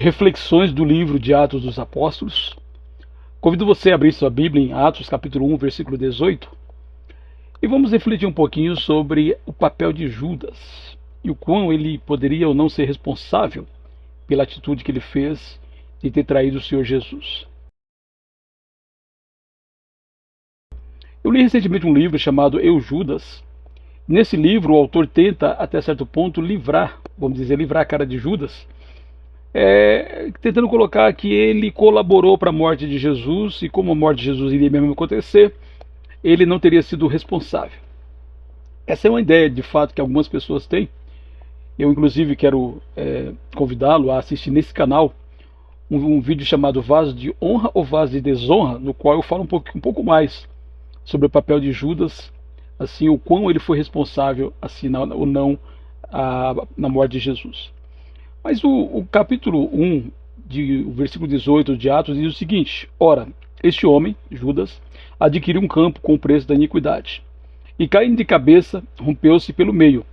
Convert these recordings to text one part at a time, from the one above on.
reflexões do livro de Atos dos Apóstolos. Convido você a abrir sua Bíblia em Atos capítulo 1, versículo 18. E vamos refletir um pouquinho sobre o papel de Judas e o quão ele poderia ou não ser responsável pela atitude que ele fez de ter traído o Senhor Jesus. Eu li recentemente um livro chamado Eu, Judas. Nesse livro, o autor tenta, até certo ponto, livrar a cara de Judas, tentando colocar que ele colaborou para a morte de Jesus, e como a morte de Jesus iria mesmo acontecer, ele não teria sido responsável. Essa é uma ideia, de fato, que algumas pessoas têm. Eu, inclusive, quero convidá-lo a assistir nesse canal um vídeo chamado Vaso de Honra ou Vaso de Desonra, no qual eu falo um pouco mais sobre o papel de Judas, assim, o quão ele foi responsável, assim, ou não, na morte de Jesus. Mas o capítulo 1, o versículo 18 de Atos, diz o seguinte: Ora, este homem, Judas, adquiriu um campo com o preço da iniquidade, e caindo de cabeça, rompeu-se pelo meio,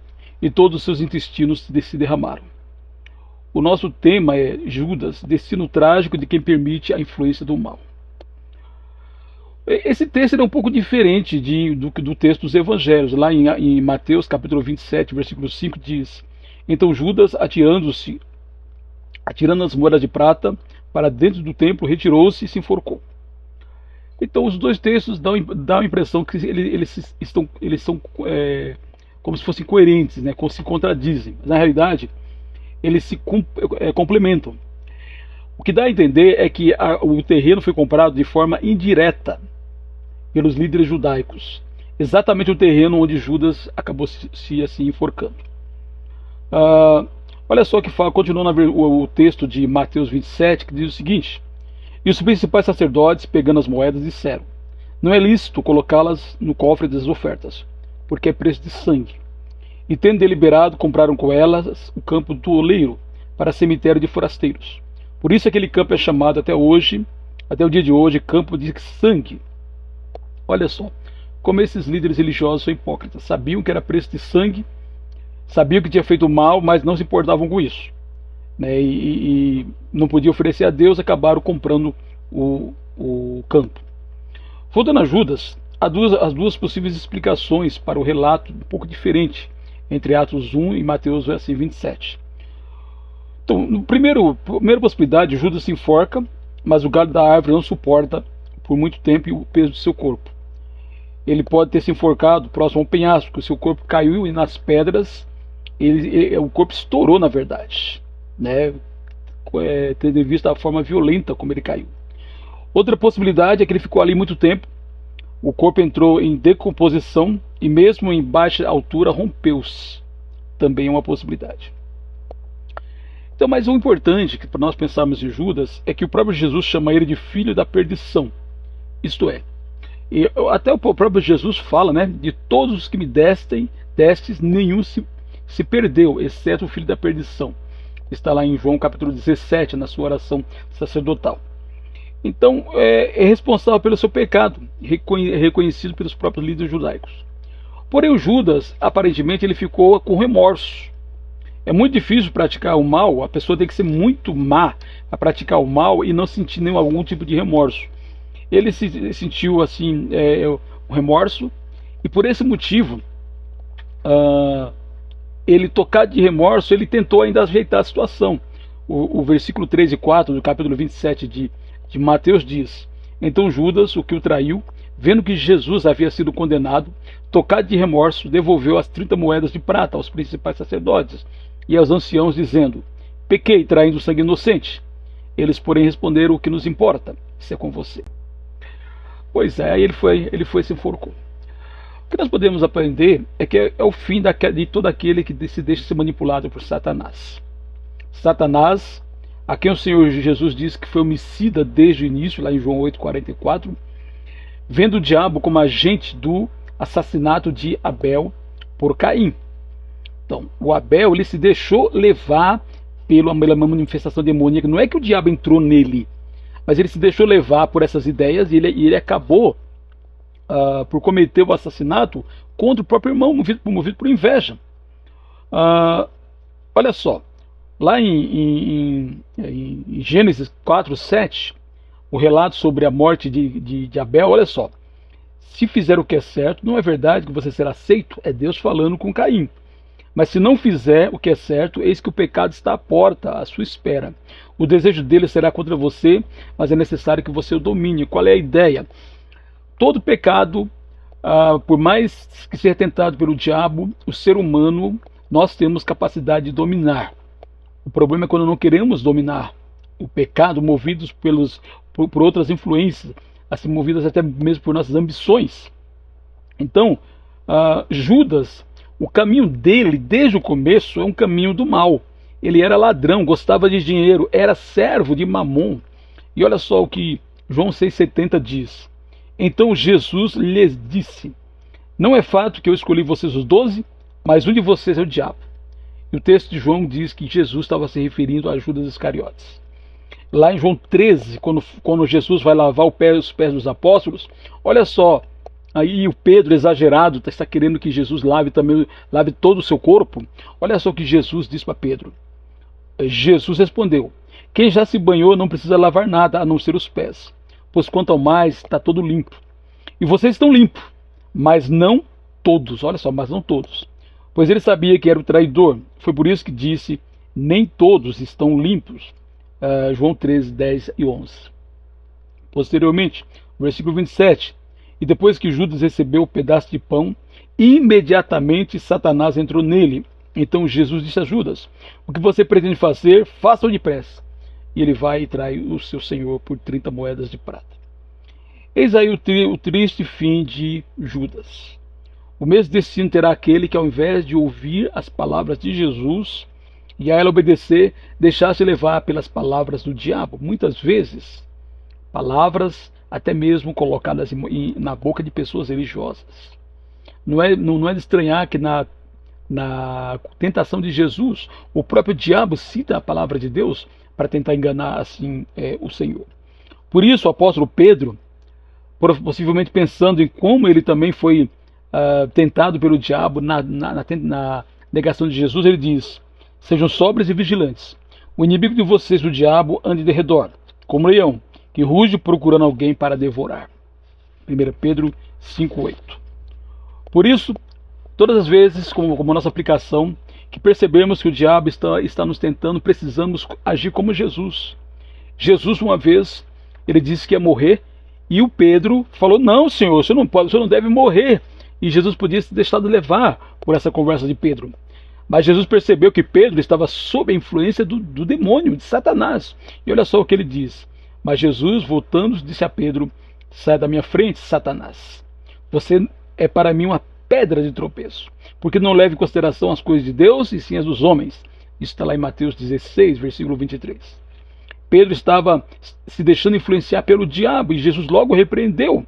e todos os seus intestinos se derramaram. O nosso tema é Judas, destino trágico de quem permite a influência do mal. Esse texto é um pouco diferente do texto dos evangelhos. Lá em Mateus capítulo 27, versículo 5 diz: Então Judas, atirando as moedas de prata para dentro do templo, retirou-se e se enforcou. Então os dois textos dão a impressão que eles são como se fossem coerentes, né, se contradizem. Mas, na realidade, eles se complementam. O que dá a entender é que o terreno foi comprado de forma indireta pelos líderes judaicos, exatamente o terreno onde Judas acabou se assim enforcando. Olha só que fala, continuando o texto de Mateus 27, que diz o seguinte: E os principais sacerdotes, pegando as moedas, disseram: Não é lícito colocá-las no cofre das ofertas, porque é preço de sangue. E tendo deliberado, compraram com elas o campo do oleiro, para cemitério de forasteiros. Por isso aquele campo é chamado até o dia de hoje, campo de sangue. Olha só, como esses líderes religiosos são hipócritas. Sabiam que era preço de sangue, sabiam que tinha feito mal, mas não se importavam com isso, né? E não podiam oferecer a Deus, acabaram comprando o campo. Voltando a Judas, há as duas possíveis explicações para o relato um pouco diferente entre Atos 1 e Mateus 27. Então, na primeira possibilidade, Judas se enforca, mas o galho da árvore não suporta por muito tempo o peso de seu corpo. Ele pode ter se enforcado próximo a um penhasco, seu corpo caiu nas pedras, o corpo estourou, na verdade, né? Tendo em vista a forma violenta como ele caiu. Outra possibilidade é que ele ficou ali muito tempo, o corpo entrou em decomposição e mesmo em baixa altura rompeu-se. Também é uma possibilidade. Então, mas o importante que para nós pensarmos em Judas é que o próprio Jesus chama ele de filho da perdição. Isto é, e até o próprio Jesus fala, né, de todos os que me destes, nenhum se perdeu, exceto o filho da perdição. Está lá em João capítulo 17, na sua oração sacerdotal. Então, é responsável pelo seu pecado, reconhecido pelos próprios líderes judaicos. Porém, o Judas, aparentemente, ele ficou com remorso. É muito difícil praticar o mal, a pessoa tem que ser muito má a praticar o mal e não sentir algum tipo de remorso. Ele sentiu assim um remorso, e por esse motivo, ele, tocado de remorso, ele tentou ainda ajeitar a situação. O versículo 3 e 4 do capítulo 27 de Mateus diz: Então Judas, o que o traiu, vendo que Jesus havia sido condenado, tocado de remorso, devolveu as 30 moedas de prata aos principais sacerdotes e aos anciãos, dizendo: Pequei traindo sangue inocente. Eles, porém, responderam: O que nos importa? Isso é com você. Pois é, aí ele foi e se enforcou. O que nós podemos aprender é que é o fim de todo aquele que se deixa ser manipulado por Satanás. Satanás, a quem o Senhor Jesus disse que foi homicida desde o início, lá em João 8,44, vendo o diabo como agente do assassinato de Abel por Caim. Então, o Abel, ele se deixou levar pela manifestação demoníaca. Não é que o diabo entrou nele, mas ele se deixou levar por essas ideias e ele acabou por cometer o assassinato contra o próprio irmão, movido por inveja. Olha só, Lá em Gênesis 4:7, o relato sobre a morte de Abel, olha só. Se fizer o que é certo, não é verdade que você será aceito? É Deus falando com Caim. Mas se não fizer o que é certo, eis que o pecado está à porta, à sua espera. O desejo dele será contra você, mas é necessário que você o domine. Qual é a ideia? Todo pecado, por mais que seja tentado pelo diabo, o ser humano, nós temos capacidade de dominar. O problema é quando não queremos dominar o pecado, movidos por outras influências, assim, movidas até mesmo por nossas ambições. Então, Judas, o caminho dele, desde o começo, é um caminho do mal. Ele era ladrão, gostava de dinheiro, era servo de Mamon. E olha só o que João 6,70 diz. Então Jesus lhes disse: não é fato que eu escolhi vocês os 12, mas um de vocês é o diabo. E o texto de João diz que Jesus estava se referindo a Judas Iscariotes. Lá em João 13, quando Jesus vai lavar os pés dos apóstolos, olha só, aí o Pedro, exagerado, está querendo que Jesus lave todo o seu corpo. Olha só o que Jesus disse para Pedro. Jesus respondeu: quem já se banhou não precisa lavar nada, a não ser os pés, pois quanto ao mais está todo limpo. E vocês estão limpos, mas não todos. Olha só, mas não todos. Pois ele sabia que era o traidor. Foi por isso que disse: nem todos estão limpos. João 13, 10 e 11. Posteriormente, versículo 27. E depois que Judas recebeu o pedaço de pão, imediatamente Satanás entrou nele. Então Jesus disse a Judas: o que você pretende fazer, faça-o depressa. E ele vai e trai o seu senhor por 30 moedas de prata. Eis aí o triste fim de Judas. O mesmo destino terá aquele que, ao invés de ouvir as palavras de Jesus e a ela obedecer, deixar-se levar pelas palavras do diabo. Muitas vezes, palavras até mesmo colocadas na boca de pessoas religiosas. Não é de estranhar que na tentação de Jesus, o próprio diabo cita a palavra de Deus para tentar enganar assim o Senhor. Por isso, o apóstolo Pedro, possivelmente pensando em como ele também foi tentado pelo diabo na negação de Jesus, ele diz: sejam sóbrios e vigilantes. O inimigo de vocês, o diabo, ande de redor, como leão, que ruge procurando alguém para devorar. 1 Pedro 5,8. Por isso, todas as vezes, como nossa aplicação, que percebemos que o diabo está nos tentando, precisamos agir como Jesus. Jesus, uma vez, ele disse que ia morrer, e o Pedro falou: não, Senhor, você não pode, você não deve morrer. E Jesus podia se deixar levar por essa conversa de Pedro. Mas Jesus percebeu que Pedro estava sob a influência do demônio, de Satanás. E olha só o que ele diz. Mas Jesus, voltando, disse a Pedro: sai da minha frente, Satanás. Você é para mim uma pedra de tropeço, porque não leva em consideração as coisas de Deus e sim as dos homens. Isso está lá em Mateus 16, versículo 23. Pedro estava se deixando influenciar pelo diabo e Jesus logo repreendeu.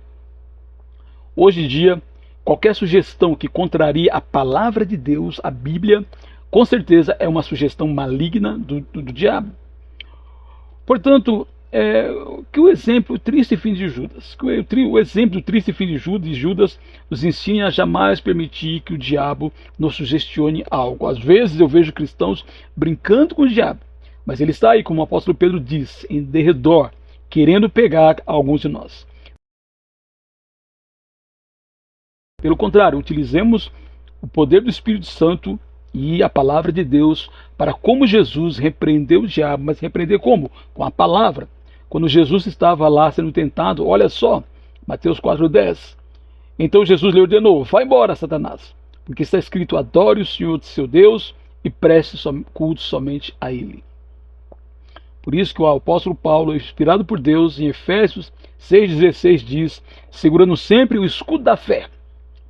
Hoje em dia, qualquer sugestão que contraria a palavra de Deus, a Bíblia, com certeza é uma sugestão maligna do diabo. Portanto, que o exemplo, o triste fim de Judas, o exemplo do triste fim de Judas nos ensina a jamais permitir que o diabo nos sugestione algo. Às vezes eu vejo cristãos brincando com o diabo, mas ele está aí, como o apóstolo Pedro diz, em derredor, querendo pegar alguns de nós. Pelo contrário, utilizemos o poder do Espírito Santo e a palavra de Deus para, como Jesus repreendeu o diabo, mas repreender como? Com a palavra. Quando Jesus estava lá sendo tentado, olha só, Mateus 4,10. Então Jesus lhe ordenou: vai embora, Satanás, porque está escrito: adore o Senhor seu Deus e preste culto somente a Ele. Por isso que o apóstolo Paulo, inspirado por Deus, em Efésios 6,16 diz: segurando sempre o escudo da fé,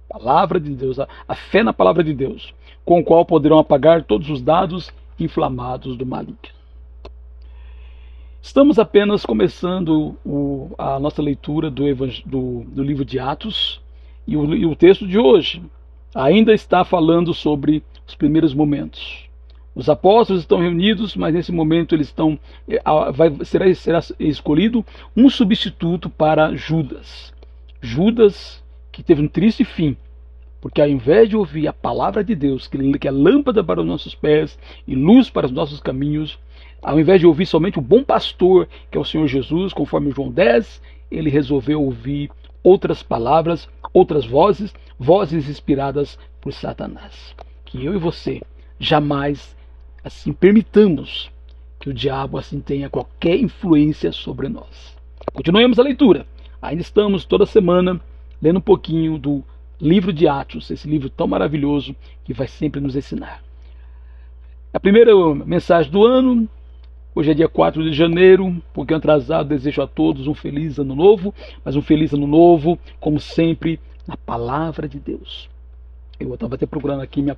palavra de Deus, a fé na palavra de Deus, com o qual poderão apagar todos os dados inflamados do maligno. Estamos apenas começando a nossa leitura do livro de Atos, e o texto de hoje ainda está falando sobre os primeiros momentos. Os apóstolos estão reunidos, mas nesse momento eles será escolhido um substituto para Judas. Judas, que teve um triste fim, Porque ao invés de ouvir a palavra de Deus, que é lâmpada para os nossos pés e luz para os nossos caminhos, ao invés de ouvir somente o bom pastor, que é o Senhor Jesus, conforme João 10, ele resolveu ouvir outras palavras, outras vozes, vozes inspiradas por Satanás. Que eu e você jamais assim permitamos que o diabo assim tenha qualquer influência sobre nós. Continuemos a leitura. Ainda estamos toda semana lendo um pouquinho do livro de Atos, esse livro tão maravilhoso que vai sempre nos ensinar. A primeira mensagem do ano. Hoje é dia 4 de janeiro, um pouquinho atrasado, desejo a todos um feliz ano novo, mas um feliz ano novo, como sempre, na palavra de Deus. Eu estava até procurando aqui minha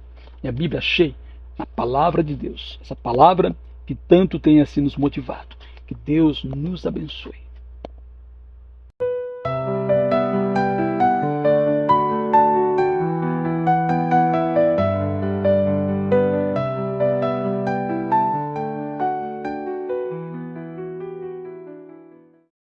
Bíblia, achei a palavra de Deus, essa palavra que tanto tem assim nos motivado. Que Deus nos abençoe.